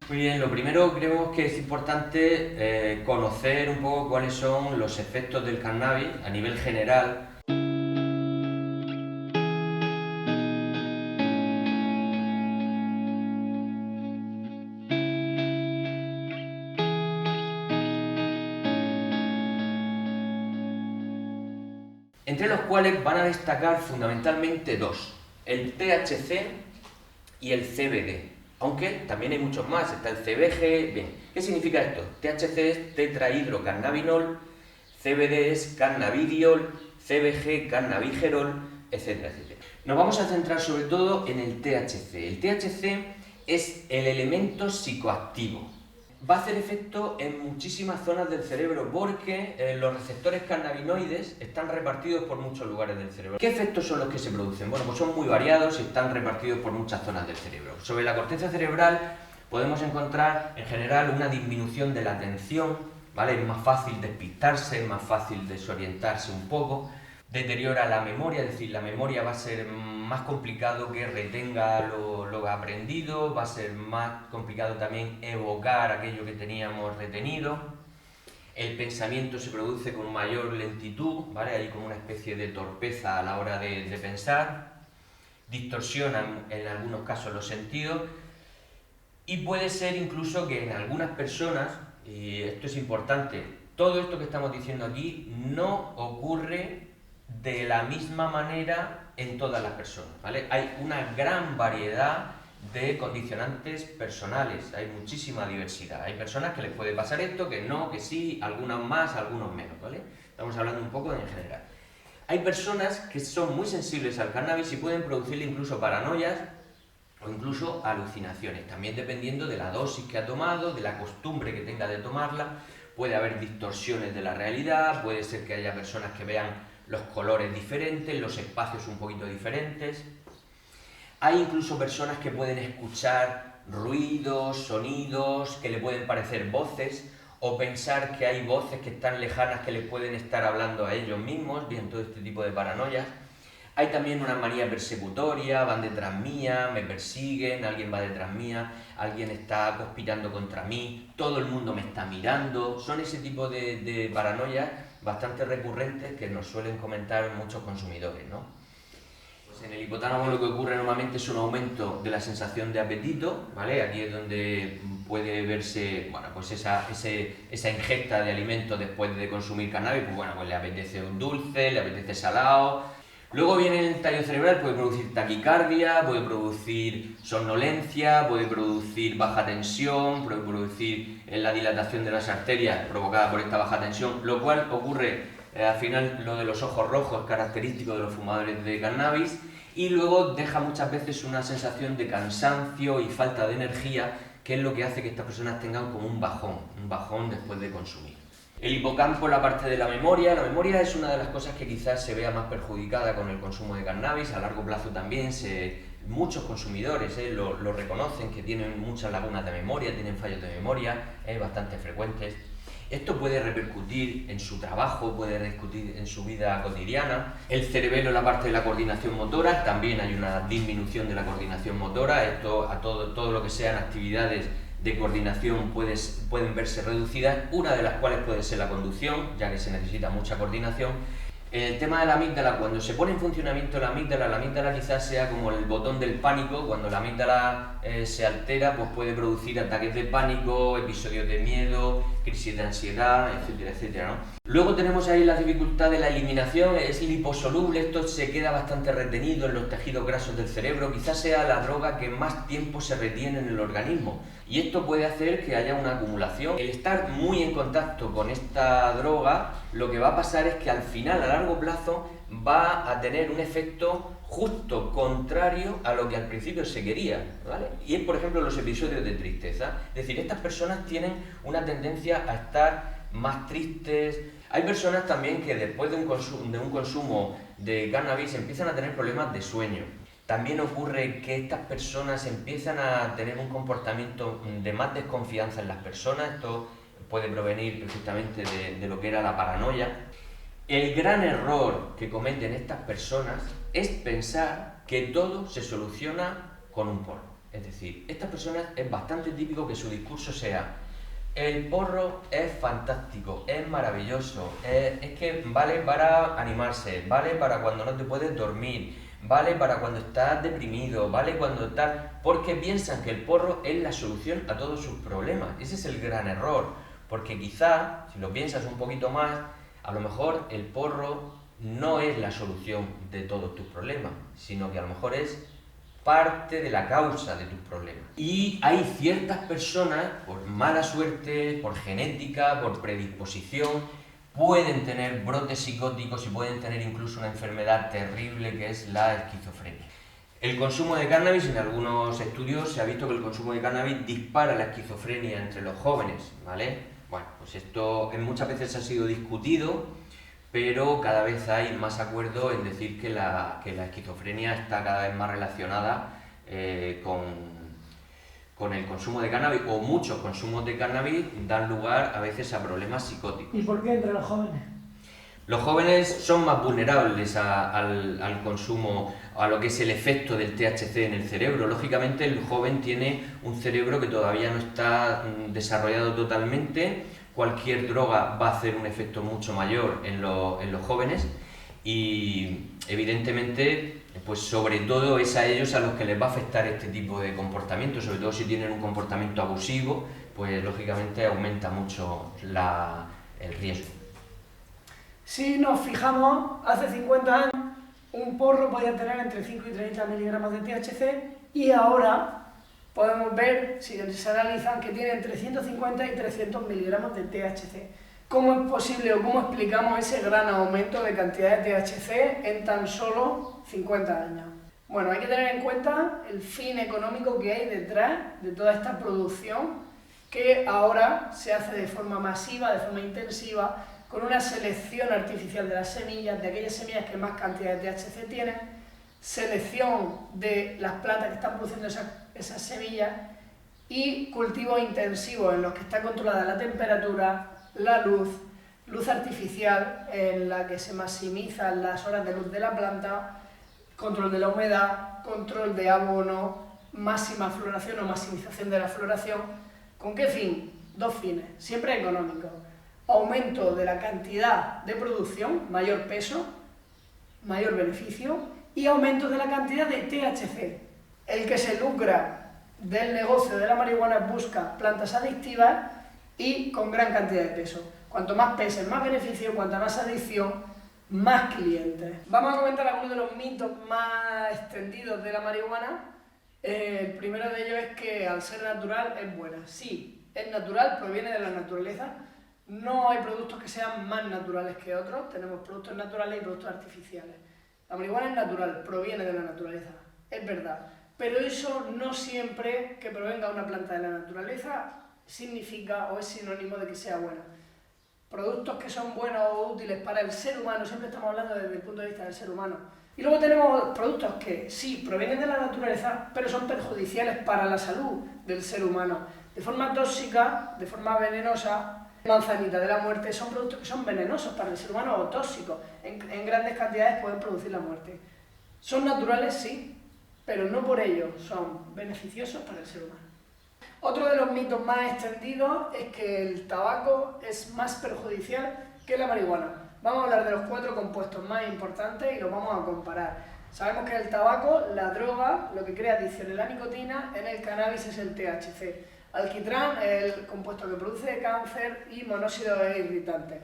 Muy bien, lo primero creo que es importante conocer un poco cuáles son los efectos del cannabis a nivel general. Entre los cuales van a destacar fundamentalmente dos, el THC y el CBD. Aunque también hay muchos más, está el CBG. Bien, ¿qué significa esto? THC es tetrahidrocannabinol, CBD es cannabidiol, CBG cannabigerol, etcétera, etcétera. Nos vamos a centrar sobre todo en el THC. El THC es el elemento psicoactivo. Va a hacer efecto en muchísimas zonas del cerebro porque los receptores cannabinoides están repartidos por muchos lugares del cerebro. ¿Qué efectos son los que se producen? Bueno, pues son muy variados y están repartidos por muchas zonas del cerebro. Sobre la corteza cerebral podemos encontrar en general una disminución de la atención, ¿vale? Es más fácil despistarse, es más fácil desorientarse un poco. Deteriora la memoria, es decir, la memoria va a ser más complicado que retenga lo aprendido, va a ser más complicado también evocar aquello que teníamos retenido. El pensamiento se produce con mayor lentitud, ¿vale? Hay como una especie de torpeza a la hora de pensar. Distorsionan en algunos casos los sentidos y puede ser incluso que en algunas personas, y esto es importante, todo esto que estamos diciendo aquí no ocurre de la misma manera en todas las personas, ¿vale? Hay una gran variedad de condicionantes personales, hay muchísima diversidad. Hay personas que les puede pasar esto, que no, que sí, algunas más, algunos menos, ¿vale? Estamos hablando un poco en general. Hay personas que son muy sensibles al cannabis y pueden producirle incluso paranoias o incluso alucinaciones, también dependiendo de la dosis que ha tomado, de la costumbre que tenga de tomarla. Puede haber distorsiones de la realidad, puede ser que haya personas que vean los colores diferentes, los espacios un poquito diferentes. Hay incluso personas que pueden escuchar ruidos, sonidos, que le pueden parecer voces, o pensar que hay voces que están lejanas que les pueden estar hablando a ellos mismos, bien, todo este tipo de paranoias. Hay también una manía persecutoria, van detrás mía, me persiguen, alguien va detrás mía, alguien está conspirando contra mí, todo el mundo me está mirando. Son ese tipo de paranoias bastante recurrentes que nos suelen comentar muchos consumidores, ¿no? Pues en el hipotálamo lo que ocurre normalmente es un aumento de la sensación de apetito, ¿vale? Aquí es donde puede verse, bueno, pues esa ingesta de alimentos después de consumir cannabis, pues bueno, pues le apetece un dulce, le apetece salado. Luego viene el tallo cerebral, puede producir taquicardia, puede producir somnolencia, puede producir baja tensión, puede producir la dilatación de las arterias provocada por esta baja tensión, lo cual ocurre al final lo de los ojos rojos, característico de los fumadores de cannabis, y luego deja muchas veces una sensación de cansancio y falta de energía, que es lo que hace que estas personas tengan como un bajón después de consumir. El hipocampo, la parte de la memoria es una de las cosas que quizás se vea más perjudicada con el consumo de cannabis. A largo plazo también muchos consumidores lo reconocen, que tienen muchas lagunas de memoria, tienen fallos de memoria, bastante frecuentes. Esto puede repercutir en su trabajo, puede repercutir en su vida cotidiana. El cerebelo, la parte de la coordinación motora, también hay una disminución de la coordinación motora. Esto, a todo lo que sean actividades de coordinación pueden verse reducidas, una de las cuales puede ser la conducción, ya que se necesita mucha coordinación. El tema de la amígdala, cuando se pone en funcionamiento la amígdala quizás sea como el botón del pánico. Cuando la amígdala se altera, pues puede producir ataques de pánico, episodios de miedo, crisis de ansiedad, etcétera, etcétera, ¿no? Luego tenemos ahí la dificultad de la eliminación, es liposoluble, esto se queda bastante retenido en los tejidos grasos del cerebro, quizás sea la droga que más tiempo se retiene en el organismo, y esto puede hacer que haya una acumulación. El estar muy en contacto con esta droga, lo que va a pasar es que al final, a largo plazo, va a tener un efecto justo contrario a lo que al principio se quería, ¿vale? Y es, por ejemplo, los episodios de tristeza. Es decir, estas personas tienen una tendencia a estar más tristes. Hay personas también que después de un consumo de cannabis empiezan a tener problemas de sueño. También ocurre que estas personas empiezan a tener un comportamiento de más desconfianza en las personas. Esto puede provenir perfectamente de lo que era la paranoia. El gran error que cometen estas personas es pensar que todo se soluciona con un porro. Es decir, estas personas es bastante típico que su discurso sea: el porro es fantástico, es maravilloso, es que vale para animarse, vale para cuando no te puedes dormir, vale para cuando estás deprimido, vale cuando estás... Porque piensan que el porro es la solución a todos sus problemas. Ese es el gran error, porque quizá, si lo piensas un poquito más, a lo mejor el porro no es la solución de todos tus problemas, sino que a lo mejor es parte de la causa de tus problemas. Y hay ciertas personas, por mala suerte, por genética, por predisposición, pueden tener brotes psicóticos y pueden tener incluso una enfermedad terrible que es la esquizofrenia. El consumo de cannabis, en algunos estudios se ha visto que el consumo de cannabis dispara la esquizofrenia entre los jóvenes, ¿vale? Bueno, pues esto muchas veces ha sido discutido, pero cada vez hay más acuerdo en decir que la esquizofrenia está cada vez más relacionada con el consumo de cannabis, o muchos consumos de cannabis dan lugar a veces a problemas psicóticos. ¿Y por qué entre los jóvenes? Los jóvenes son más vulnerables al consumo, a lo que es el efecto del THC en el cerebro. Lógicamente el joven tiene un cerebro que todavía no está desarrollado totalmente. Cualquier droga va a hacer un efecto mucho mayor en los jóvenes y evidentemente pues sobre todo es a ellos a los que les va a afectar este tipo de comportamiento, sobre todo si tienen un comportamiento abusivo, pues lógicamente aumenta mucho el riesgo. Si nos fijamos, hace 50 años un porro podía tener entre 5 y 30 miligramos de THC y ahora podemos ver, si se analizan, que tiene entre 150 y 300 miligramos de THC. ¿Cómo es posible o cómo explicamos ese gran aumento de cantidad de THC en tan solo 50 años? Bueno, hay que tener en cuenta el fin económico que hay detrás de toda esta producción que ahora se hace de forma masiva, de forma intensiva, con una selección artificial de las semillas, de aquellas semillas que más cantidad de THC tienen, selección de las plantas que están produciendo esas semillas y cultivos intensivos en los que está controlada la temperatura, la luz artificial en la que se maximizan las horas de luz de la planta, control de la humedad, control de abono, máxima floración o maximización de la floración. ¿Con qué fin? Dos fines, siempre económicos. Aumento de la cantidad de producción, mayor peso, mayor beneficio, y aumento de la cantidad de THC. El que se lucra del negocio de la marihuana busca plantas adictivas y con gran cantidad de peso. Cuanto más pesen, más beneficio, cuanta más adicción, más clientes. Vamos a comentar algunos de los mitos más extendidos de la marihuana. El primero de ellos es que al ser natural es buena. Sí, es natural, proviene de la naturaleza. No hay productos que sean más naturales que otros, tenemos productos naturales y productos artificiales. La marihuana es natural, proviene de la naturaleza, es verdad, pero eso no siempre que provenga de una planta de la naturaleza significa o es sinónimo de que sea buena. Productos que son buenos o útiles para el ser humano, siempre estamos hablando desde el punto de vista del ser humano. Y luego tenemos productos que sí, provienen de la naturaleza, pero son perjudiciales para la salud del ser humano. De forma tóxica, de forma venenosa. Manzanita de la muerte son productos que son venenosos para el ser humano o tóxicos. En grandes cantidades pueden producir la muerte. Son naturales, sí, pero no por ello son beneficiosos para el ser humano. Otro de los mitos más extendidos es que el tabaco es más perjudicial que la marihuana. Vamos a hablar de los 4 compuestos más importantes y los vamos a comparar. Sabemos que el tabaco, la droga, lo que crea adicción es la nicotina, en el cannabis es el THC. Alquitrán es el compuesto que produce cáncer y monóxido es irritante.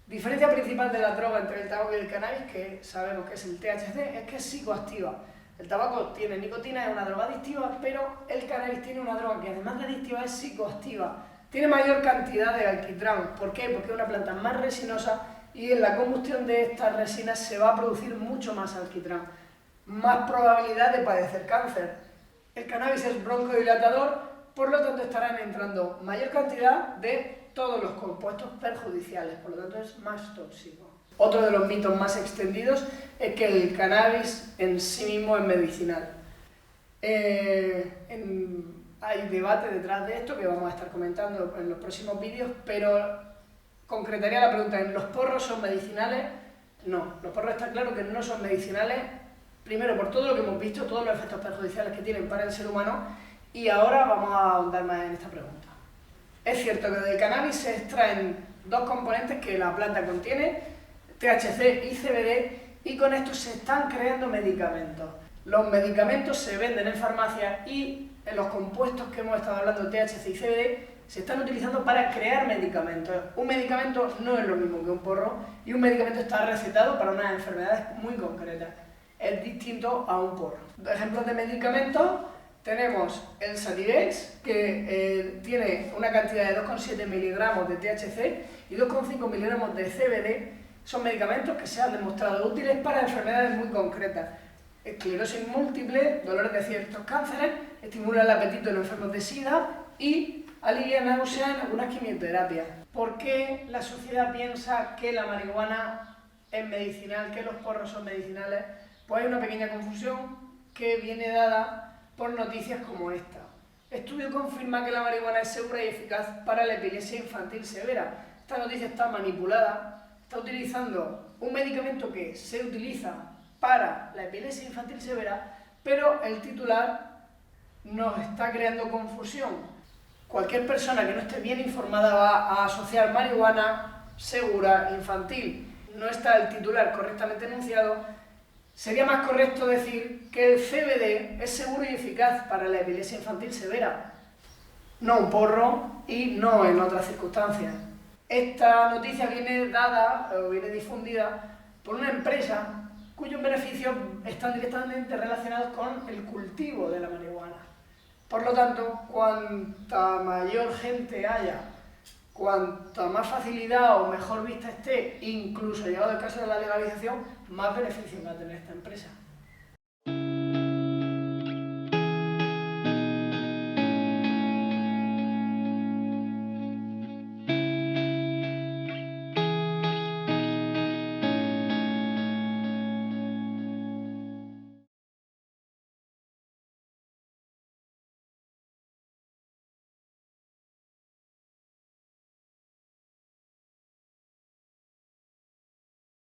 Diferencia principal de la droga entre el tabaco y el cannabis, que sabemos que es el THC, es que es psicoactiva. El tabaco tiene nicotina, es una droga adictiva, pero el cannabis tiene una droga que además de adictiva es psicoactiva. Tiene mayor cantidad de alquitrán. ¿Por qué? Porque es una planta más resinosa y en la combustión de estas resinas se va a producir mucho más alquitrán. Más probabilidad de padecer cáncer. El cannabis es broncodilatador, por lo tanto estarán entrando mayor cantidad de todos los compuestos perjudiciales, por lo tanto es más tóxico. Otro de los mitos más extendidos es que el cannabis en sí mismo es medicinal. Hay debate detrás de esto que vamos a estar comentando en los próximos vídeos, pero concretaría la pregunta, ¿en los porros son medicinales? No, los porros está claro que no son medicinales, Primero, por todo lo que hemos visto, todos los efectos perjudiciales que tienen para el ser humano, y ahora vamos a ahondar más en esta pregunta. Es cierto que del cannabis se extraen dos componentes que la planta contiene, THC y CBD, y con esto se están creando medicamentos. Los medicamentos se venden en farmacias y en los compuestos que hemos estado hablando, THC y CBD, se están utilizando para crear medicamentos. Un medicamento no es lo mismo que un porro y un medicamento está recetado para unas enfermedades muy concretas. Es distinto a un porro. Ejemplos de medicamentos tenemos el Sativex, que tiene una cantidad de 2,7 miligramos de THC y 2,5 miligramos de CBD. Son medicamentos que se han demostrado útiles para enfermedades muy concretas. Esclerosis múltiple, dolores de ciertos cánceres, estimulan el apetito en los enfermos de SIDA y alivian náuseas en algunas quimioterapias. ¿Por qué la sociedad piensa que la marihuana es medicinal, que los porros son medicinales? Pues hay una pequeña confusión que viene dada por noticias como esta. Estudio confirma que la marihuana es segura y eficaz para la epilepsia infantil severa. Esta noticia está manipulada, está utilizando un medicamento que se utiliza para la epilepsia infantil severa, pero el titular nos está creando confusión. Cualquier persona que no esté bien informada va a asociar marihuana segura infantil. No está el titular correctamente enunciado. Sería más correcto decir que el CBD es seguro y eficaz para la epilepsia infantil severa, no un porro y no en otras circunstancias. Esta noticia viene dada o viene difundida por una empresa cuyos beneficios están directamente relacionados con el cultivo de la marihuana. Por lo tanto, cuanta mayor gente haya, cuanta más facilidad o mejor vista esté, incluso llegado el caso de la legalización, más beneficios va a tener esta empresa.